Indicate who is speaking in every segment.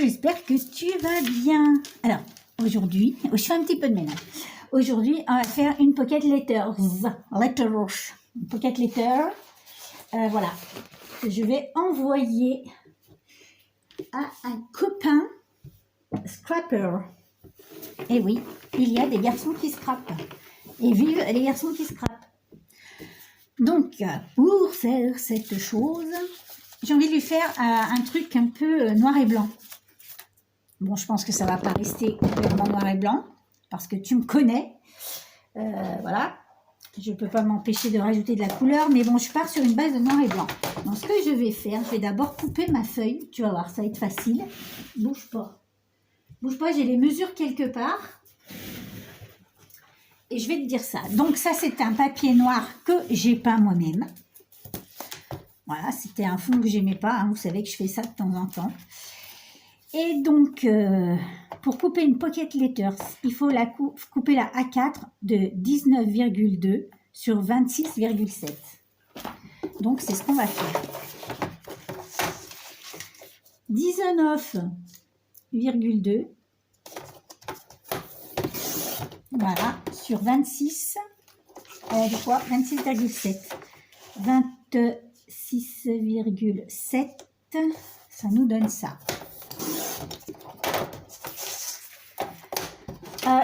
Speaker 1: j'espère que tu vas bien. Alors, aujourd'hui, je fais un petit peu de ménage. Aujourd'hui, on va faire une pocket letters. Une pocket letter. Voilà. Que je vais envoyer à un copain scrapper. Et oui, il y a des garçons qui scrapent. Et vive les garçons qui scrapent. Donc, pour faire cette chose, j'ai envie de lui faire un truc un peu noir et blanc. Bon, je pense que ça ne va pas rester complètement noir et blanc, parce que tu me connais. Voilà. Je ne peux pas m'empêcher de rajouter de la couleur, mais bon, je pars sur une base de noir et blanc. Donc, ce que je vais faire, je vais d'abord couper ma feuille. Tu vas voir, ça va être facile. Bouge pas. Bouge pas, j'ai les mesures quelque part. Et je vais te dire ça. Donc, ça, c'est un papier noir que j'ai peint moi-même. Voilà, c'était un fond que j'aimais pas. Hein. Vous savez que je fais ça de temps en temps. Et donc, pour couper une pocket letters, il faut couper la A4 de 19,2 sur 26,7. Donc, c'est ce qu'on va faire. 19,2. Voilà, sur 26. De quoi 26,7. 26,7. Ça nous donne ça.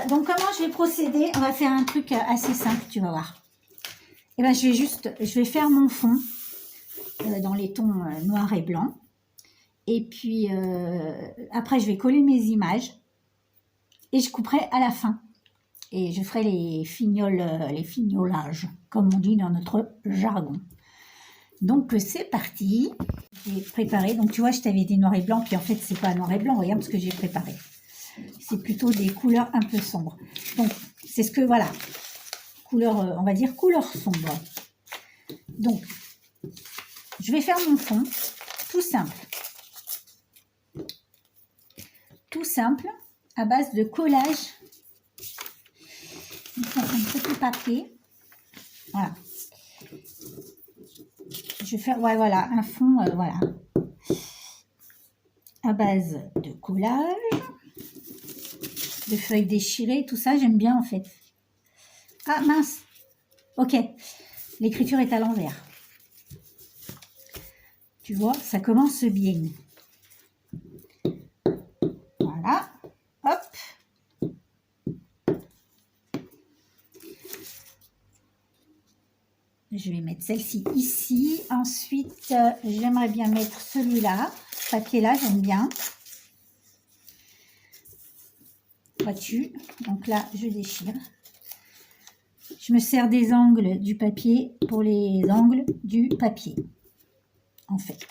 Speaker 1: Donc, comment je vais procéder? On va faire un truc assez simple, tu vas voir. Et ben, je vais faire mon fond dans les tons noirs et blancs. Et puis, après, je vais coller mes images et je couperai à la fin. Et je ferai les fignolages, comme on dit dans notre jargon. Donc, c'est parti. J'ai préparé. Donc, tu vois, je t'avais dit noir et blanc, puis en fait, c'est pas noir et blanc. Regarde ce que j'ai préparé. C'est plutôt des couleurs un peu sombres. Donc, c'est ce que, voilà, couleur, on va dire couleur sombre. Donc, je vais faire mon fond, tout simple. Tout simple, à base de collage. Un petit papier. Voilà. Je vais faire, ouais, voilà, un fond, voilà. À base de collage. De feuilles déchirées, tout ça, j'aime bien en fait. Ah mince, ok, l'écriture est à l'envers. Tu vois, ça commence bien. Voilà, hop. Je vais mettre celle-ci ici. Ensuite, j'aimerais bien mettre celui-là. Ce papier-là, j'aime bien. Vois-tu? Donc là, je déchire. Je me sers des angles du papier pour les angles du papier. En fait.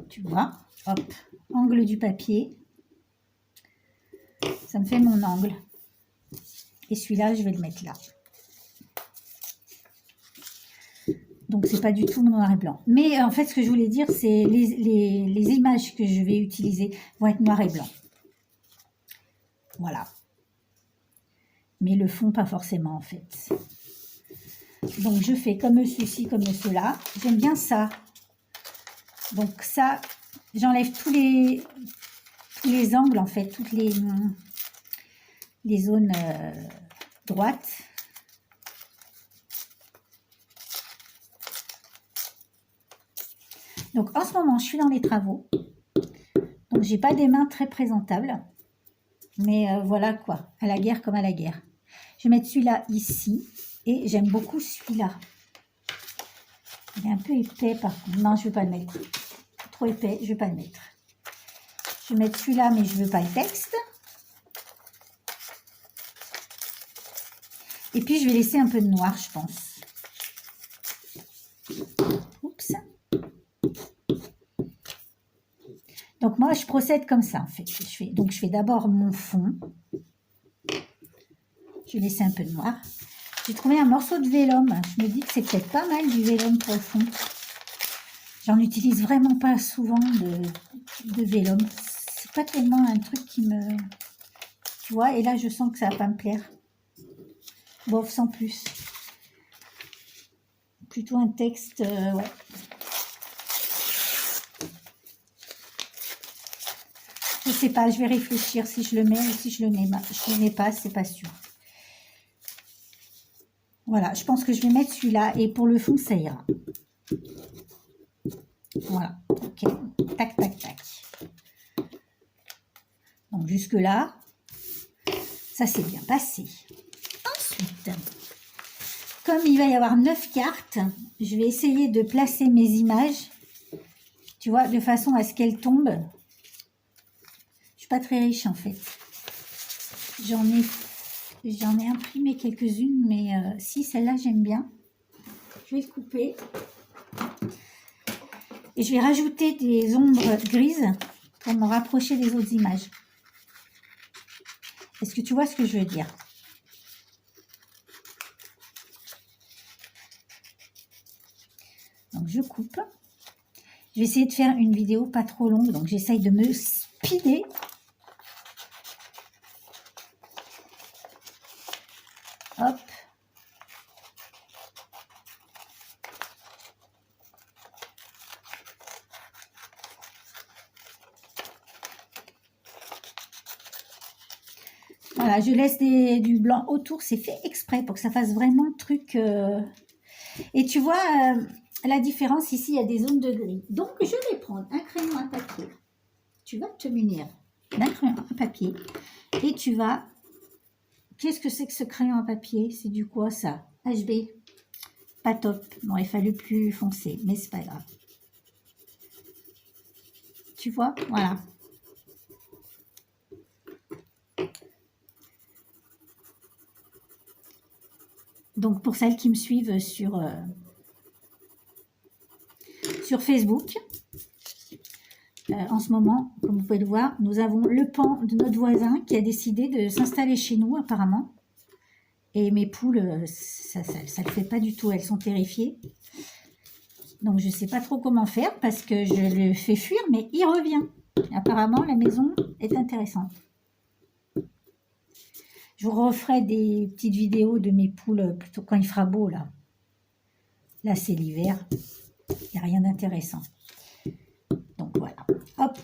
Speaker 1: Tu vois? Hop. Angle du papier. Ça me fait mon angle. Et celui-là, je vais le mettre là. Donc, c'est pas du tout noir et blanc. Mais en fait, ce que je voulais dire, c'est les images que je vais utiliser vont être noir et blanc. Voilà. Mais le fond, pas forcément, en fait. Donc, je fais comme ceci, comme cela. J'aime bien ça. Donc, ça, j'enlève tous les angles, en fait, toutes les zones droites. Donc, en ce moment, je suis dans les travaux. Donc, j'ai pas des mains très présentables. Mais voilà quoi, à la guerre comme à la guerre. Je vais mettre celui-là ici. Et j'aime beaucoup celui-là. Il est un peu épais par contre. Non, je ne veux pas le mettre. Trop épais, je ne veux pas le mettre. Je vais mettre celui-là, mais je ne veux pas le texte. Et puis, je vais laisser un peu de noir, je pense. Oups. Donc, moi, je procède comme ça, en fait. Donc, je fais d'abord mon fond. Je vais laisser un peu de noir. J'ai trouvé un morceau de vélum. Je me dis que c'est peut-être pas mal du vélum pour le fond. J'en utilise vraiment pas souvent de vélum. C'est pas tellement un truc qui me... Tu vois, et là, je sens que ça va pas me plaire. Bof, sans plus. Plutôt un texte, ouais. sais pas, je vais réfléchir si je le mets ou si je le mets pas, c'est pas sûr. Voilà, je pense que je vais mettre celui-là et pour le fond, ça ira. Voilà, ok, tac, tac, tac. Donc jusque là, ça s'est bien passé. Ensuite, comme il va y avoir 9 cartes, je vais essayer de placer mes images, tu vois, de façon à ce qu'elles tombent. Je suis pas très riche en fait. J'en ai imprimé quelques-unes, mais si, celle-là, j'aime bien. Je vais le couper. Et je vais rajouter des ombres grises pour me rapprocher des autres images. Est-ce que tu vois ce que je veux dire? Donc, je coupe. Je vais essayer de faire une vidéo pas trop longue, donc j'essaye de me speeder. Hop. Voilà, je laisse du blanc autour, c'est fait exprès pour que ça fasse vraiment truc. Et tu vois, la différence ici, il y a des zones de gris. Donc, je vais prendre un crayon à papier. Tu vas te munir d'un crayon à papier et tu vas... Qu'est-ce que c'est que ce crayon à papier? C'est du quoi ça? HB. Pas top. Bon, il fallu plus foncé, mais c'est pas grave. Tu vois? Voilà. Donc, pour celles qui me suivent sur Facebook, en ce moment, comme vous pouvez le voir, nous avons le pan de notre voisin qui a décidé de s'installer chez nous, apparemment. Et mes poules, ça ne le fait pas du tout, elles sont terrifiées. Donc, je ne sais pas trop comment faire parce que je le fais fuir, mais il revient. Apparemment, la maison est intéressante. Je vous referai des petites vidéos de mes poules plutôt quand il fera beau, là. Là, c'est l'hiver. Il n'y a rien d'intéressant. Donc, voilà. Hop.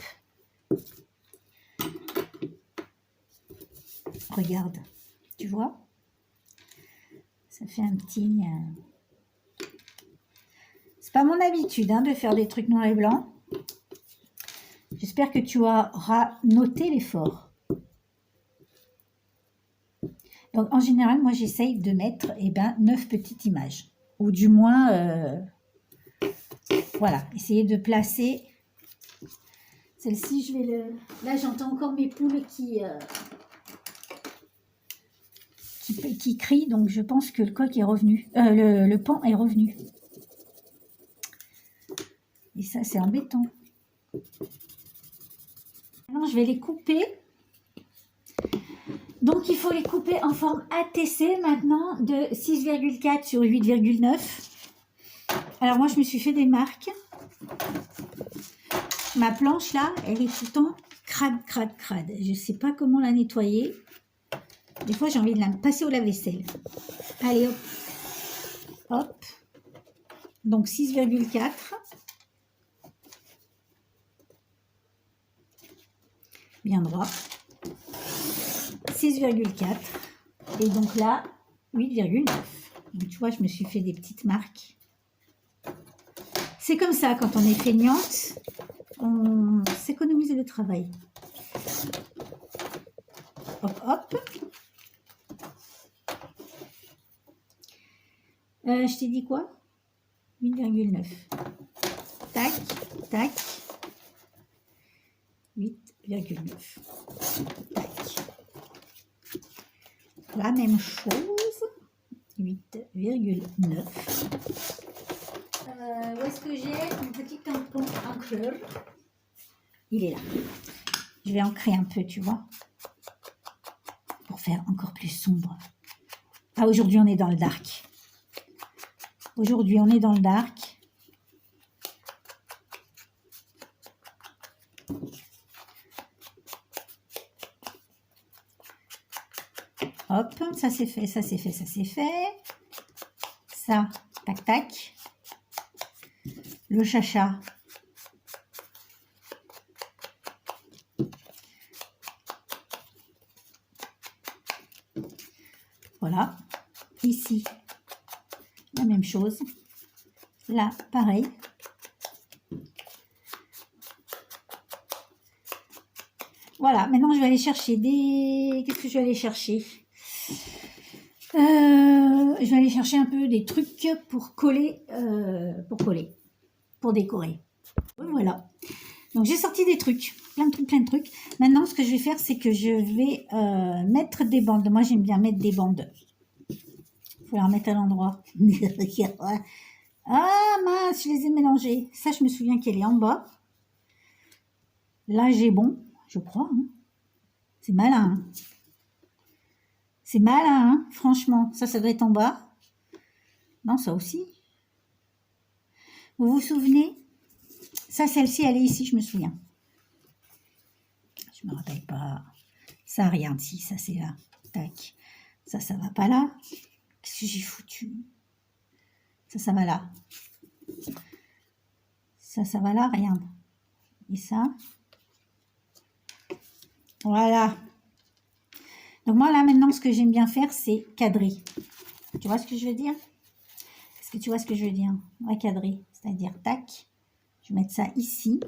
Speaker 1: Regarde. Tu vois? Ça fait un petit... C'est pas mon habitude hein, de faire des trucs noirs et blancs. J'espère que tu auras noté l'effort. Donc, en général, moi, j'essaye de mettre 9 petites images. Ou du moins, voilà, essayer de placer. Celle-ci, je vais le... Là, j'entends encore mes poules qui crient. Donc, je pense que le coq est revenu. Le pan est revenu. Et ça, c'est embêtant. Maintenant, je vais les couper. Donc, il faut les couper en forme ATC maintenant de 6,4 sur 8,9. Alors, moi, je me suis fait des marques. Ma planche, là, elle est tout le temps crade, crade, crade. Je ne sais pas comment la nettoyer. Des fois, j'ai envie de la passer au lave-vaisselle. Allez, hop. Hop. Donc, 6,4. Bien droit. 6,4 et donc là 8,9. Donc tu vois, je me suis fait des petites marques. C'est comme ça quand on est feignante, on s'économise le travail. Hop hop. Je t'ai dit quoi? 8,9. Tac tac. 8,9. Tac. La même chose, 8,9. Où est-ce que j'ai un petit tampon encreur? Il est là. Je vais ancrer un peu, tu vois, pour faire encore plus sombre. Ah, aujourd'hui, on est dans le dark. Aujourd'hui, on est dans le dark. Hop, ça c'est fait, ça c'est fait, ça c'est fait. Ça, tac, tac. Le chacha. Voilà. Ici, la même chose. Là, pareil. Voilà, maintenant je vais aller chercher des... Qu'est-ce que je vais aller chercher? Je vais aller chercher un peu des trucs pour coller, pour décorer. Voilà. Donc j'ai sorti des trucs, plein de trucs, plein de trucs. Maintenant, ce que je vais faire, c'est que je vais mettre des bandes. Moi, j'aime bien mettre des bandes. Il faut les remettre à l'endroit. Ah mince, je les ai mélangées. Ça, je me souviens qu'elle est en bas. Là, j'ai bon, je crois. Hein. C'est malin. Hein. C'est malin, hein, franchement. Ça doit être en bas. Non, ça aussi. Vous vous souvenez? Ça, celle-ci, elle est ici, je me souviens. Je me rappelle pas. Ça, regarde, si, ça, c'est là. Tac. Ça va pas là. Qu'est-ce que j'ai foutu? Ça va là. Ça va là, regarde. Et ça. Voilà. Donc moi, là, maintenant, ce que j'aime bien faire, c'est cadrer. Tu vois ce que je veux dire? Est-ce que tu vois ce que je veux dire? Ouais, cadrer. C'est-à-dire, tac. Je vais mettre ça ici.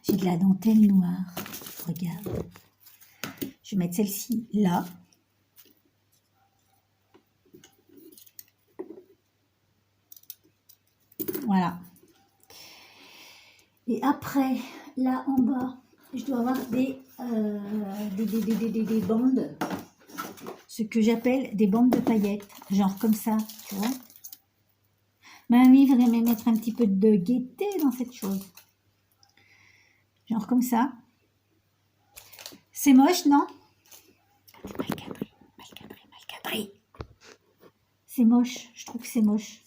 Speaker 1: J'ai de la dentelle noire. Regarde. Je vais mettre celle-ci là. Voilà. Et après, là en bas, je dois avoir des bandes. Ce que j'appelle des bandes de paillettes. Genre comme ça, tu vois. Mamie voudrait même mettre un petit peu de gaieté dans cette chose. Genre comme ça. C'est moche, non? Mal cadré, mal cadré, mal cadré. C'est moche, je trouve que c'est moche.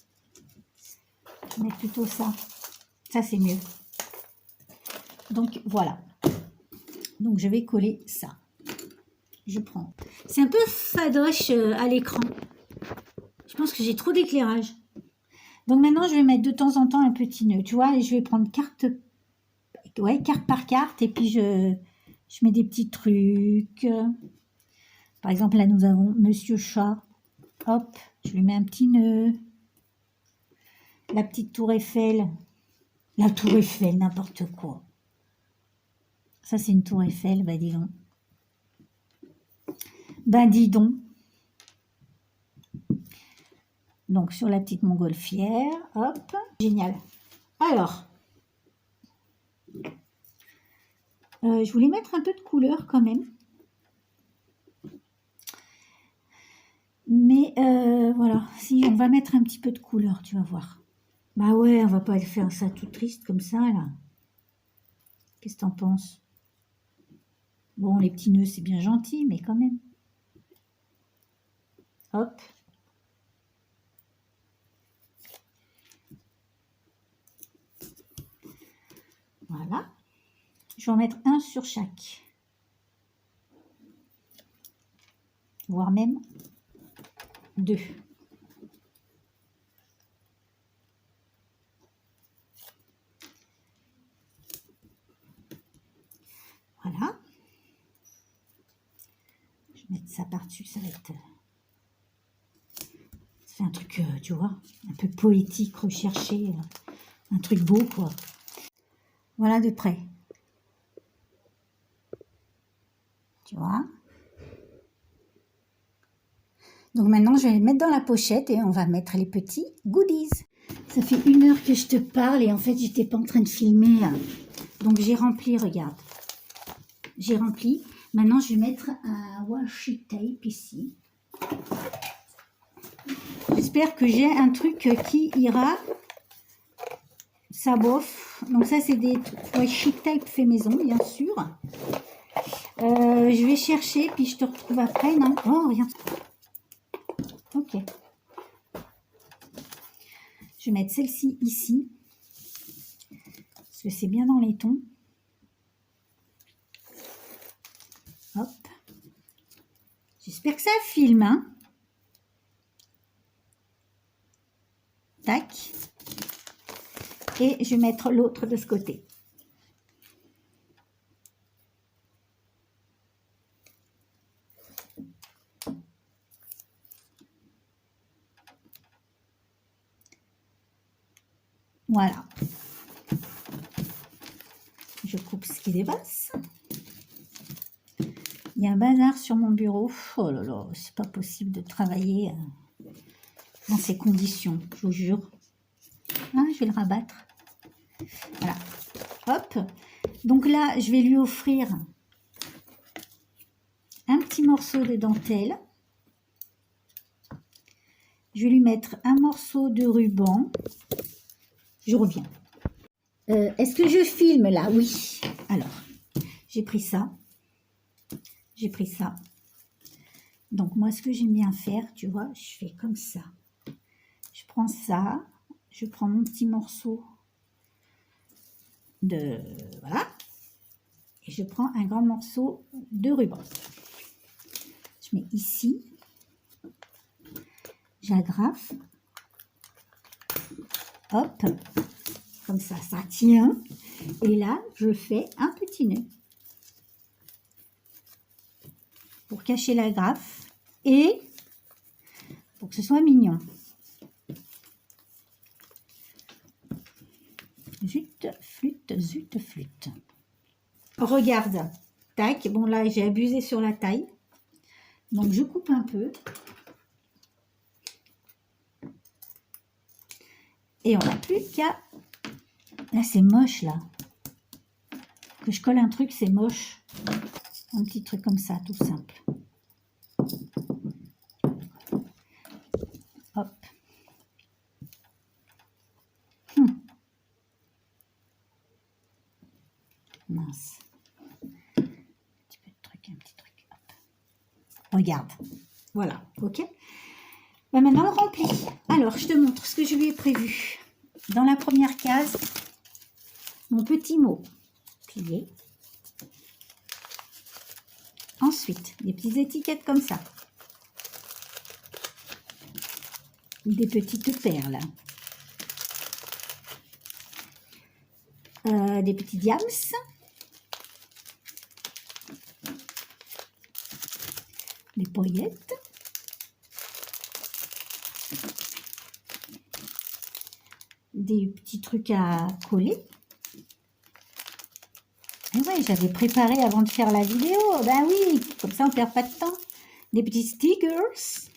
Speaker 1: Je vais mettre plutôt ça. Ça, c'est mieux. Donc, voilà. Donc, je vais coller ça. Je prends. C'est un peu fadoche à l'écran. Je pense que j'ai trop d'éclairage. Donc, maintenant, je vais mettre de temps en temps un petit nœud. Tu vois, et je vais prendre carte par carte. Et puis, je mets des petits trucs. Par exemple, là, nous avons Monsieur Chat. Hop, je lui mets un petit nœud. La petite tour Eiffel. La tour Eiffel, n'importe quoi. Ça, c'est une tour Eiffel, bah dis donc. Ben dis donc. Donc, sur la petite montgolfière, hop, génial. Alors, je voulais mettre un peu de couleur quand même. Mais voilà, si on va mettre un petit peu de couleur, tu vas voir. Bah ouais, on va pas faire ça tout triste comme ça, là. Qu'est-ce que t'en penses? Bon, les petits nœuds, c'est bien gentil, mais quand même. Hop. Voilà. Je vais en mettre un sur chaque. Voire même 2. Voilà. Je vais mettre ça par-dessus, ça va être... C'est un truc, tu vois, un peu poétique, recherché, un truc beau, quoi. Voilà de près. Tu vois? Donc maintenant, je vais les mettre dans la pochette et on va mettre les petits goodies. Ça fait 1 heure que je te parle et en fait, j'étais pas en train de filmer. Donc j'ai rempli, regarde. J'ai rempli. Maintenant, je vais mettre un washi tape ici. J'espère que j'ai un truc qui ira. Ça bof. Donc ça, c'est des washi tape fait maison, bien sûr. Je vais chercher, puis je te retrouve après. Non. Oh, regarde. Ok. Je vais mettre celle-ci ici. Parce que c'est bien dans les tons. Hop. J'espère que ça filme. Hein. Tac. Et je vais mettre l'autre de ce côté. Voilà. Je coupe ce qui dépasse. Il y a un bazar sur mon bureau. Oh là là, c'est pas possible de travailler dans ces conditions, je vous jure. Ah, je vais le rabattre. Voilà. Hop. Donc là, je vais lui offrir un petit morceau de dentelle. Je vais lui mettre un morceau de ruban. Je reviens. Est-ce que je filme là? Oui. Alors, j'ai pris ça. J'ai pris ça. Donc, moi, ce que j'aime bien faire, tu vois, je fais comme ça. Je prends ça. Je prends mon petit morceau de... Voilà. Et je prends un grand morceau de ruban. Je mets ici. J'agrafe. Hop. Comme ça, ça tient. Et là, je fais un petit nœud. Pour cacher l'agrafe et pour que ce soit mignon. Zut, flûte, zut, flûte. Regarde, tac, bon là j'ai abusé sur la taille, donc je coupe un peu. Et on n'a plus qu'à... Là c'est moche là. Que je colle un truc, c'est moche. Un petit truc comme ça, tout simple. Hop. Mince. Un petit peu de truc, un petit truc. Hop. Regarde. Voilà, ok. Ben maintenant, on remplit. Alors, je te montre ce que je lui ai prévu. Dans la première case, mon petit mot plié. Ensuite, des petites étiquettes comme ça. Des petites perles. Des petits diams. Des paillettes. Des petits trucs à coller. Et ouais, j'avais préparé avant de faire la vidéo. Ben oui, comme ça on ne perd pas de temps. Des petits stickers.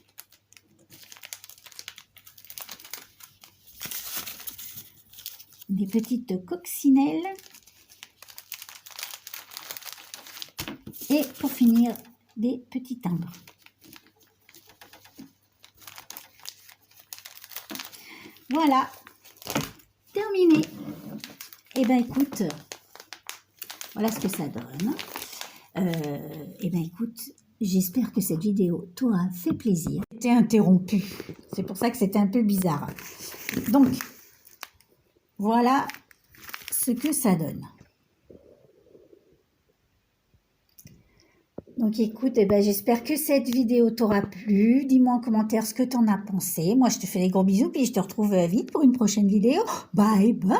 Speaker 1: Des petites coccinelles. Et pour finir, des petits timbres. Voilà, terminé. Et ben écoute, voilà ce que ça donne. Et ben écoute, j'espère que cette vidéo t'aura fait plaisir. C'était interrompu, c'est pour ça que c'était un peu bizarre. Donc, voilà ce que ça donne. Donc écoute, eh ben, j'espère que cette vidéo t'aura plu. Dis-moi en commentaire ce que tu en as pensé. Moi, je te fais des gros bisous, puis je te retrouve vite pour une prochaine vidéo. Bye bye!